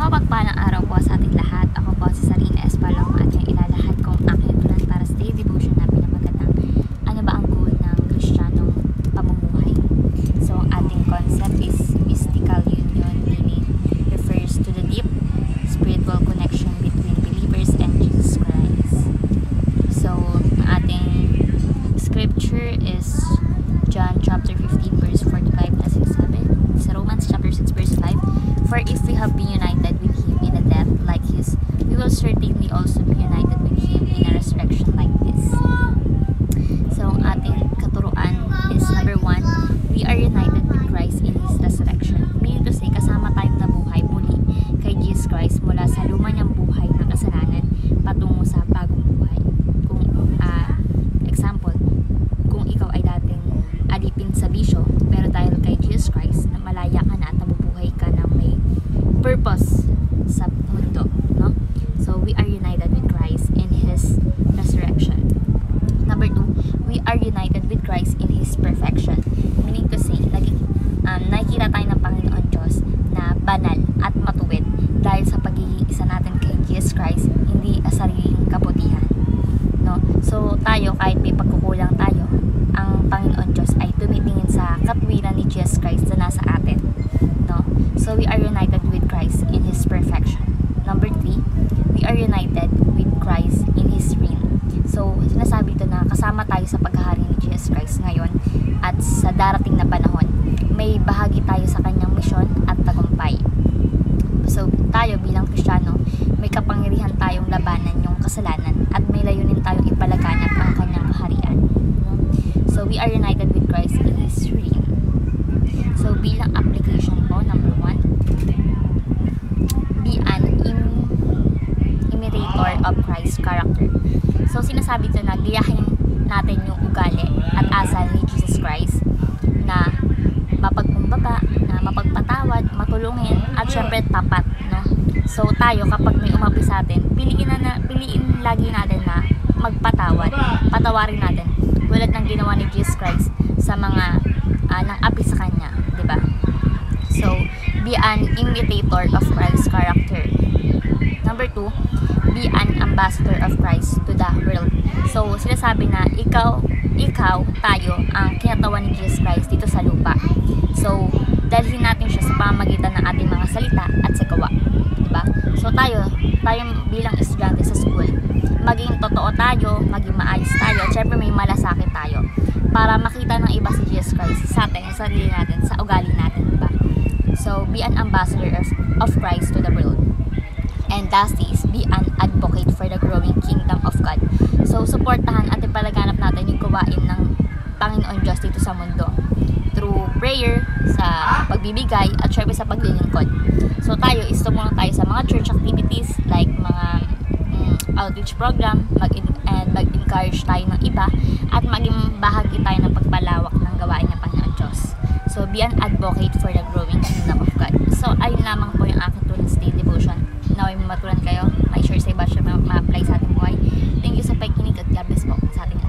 Mapagpalang araw po sa ating lahat. Ako po si Sarina Espalong at yung ilalahad kong aking tulan para sa daily devotion na pinamagatang ano ba ang goal ng Kristiyanong pamumuhay. So ang ating concept is mystical union, meaning refers to the deep spiritual connection between believers and Jesus Christ. So ang ating scripture is John chapter 15 verse 45 na sinasabi sa Romans chapter 6 verse 5. For if we have been united with Him in a death like His, we will certainly also be united with Him in a resurrection like this. So, ang ating katuruan is number 1, we are united with Christ in His resurrection. Meaning to say, kasama tayong nabuhay muli kay Jesus Christ mula sa luma niyang buhay ng kasalanan patungo sa bagong buhay. Kung, example, kung ikaw ay dating alipin sa bisyo, pero dahil kay Jesus Christ, na malaya ka na at nabubuhay ka na may purpose sa mundo, no? So we are united with Christ in His resurrection. Number 2, we are united with Christ in His perfection. Meaning to say, nakikita tayo ng Panginoon Diyos na banal at matuwid dahil sa pagiging isa natin kay Jesus Christ, hindi sariling kabutihan, no? So tayo, kahit may pagkukulang tayo, ang Panginoon Diyos ay tumitingin sa katwiran ni Jesus Christ na nasa atin, no? So we are united with Christ in His perfection. Number 3, we are united with Christ in His reign. So sinasabi ito na kasama tayo sa paghahari ni Jesus Christ ngayon at sa darating na panahon. May bahagi tayo sa kanyang misyon at tagumpay. So tayo bilang Kristiyano, may kapangyarihan tayong labanan yung kasalanan at may layunin tayong ipalaganap ang kanyang kaharian. So we are united with Christ in His reign. So bilang application po, number 1, be an imitator of Christ's character. So sinasabi ito na gayahin natin yung ugali at asal ni Jesus Christ na mapagkumbaba, na mapagpatawad, matulungin, at syempre tapat, no? So tayo, kapag may umapi sa atin, piliin lagi natin na magpatawad, patawarin natin tulad ng ginawa ni Jesus Christ sa mga nang api sa kanya, di ba? So be an imitator of Christ's character. Number 2, be an ambassador of Christ to the world. So sinasabi na ikaw, tayo ang kinatawan ni Jesus Christ dito sa lupa. So dalhin natin siya sa pamamagitan ng ating mga salita at sa gawa, di ba? So tayo bilang estudyante sa school, maging totoo tayo, maging maayos tayo, at syempre may malasakit tayo para makita ng iba si Jesus Christ sa atin, sa sarili natin, sa ugali natin, di ba? So be an ambassador of Christ to the world. And lastly is be an advocate for the growing kingdom of God. So suportahan at ipalaganap natin yung gawain ng Panginoon Diyos dito sa mundo through prayer, sa pagbibigay, at syempre sa paglilingkod. So tayo, tumulong tayo sa mga church activities like mga outreach program, mag-encourage tayo ng iba, at maging bahagi tayo ng pagpalawak ng gawain ng Panginoon Diyos. So be an advocate for the growing kingdom of God. So ayun lamang po yung aking tulang sa daily devotion. Naway matulan kayo, may share sa iba siya ma-apply sa ating buhay. Thank you sa pakikinig at God bless po sa ating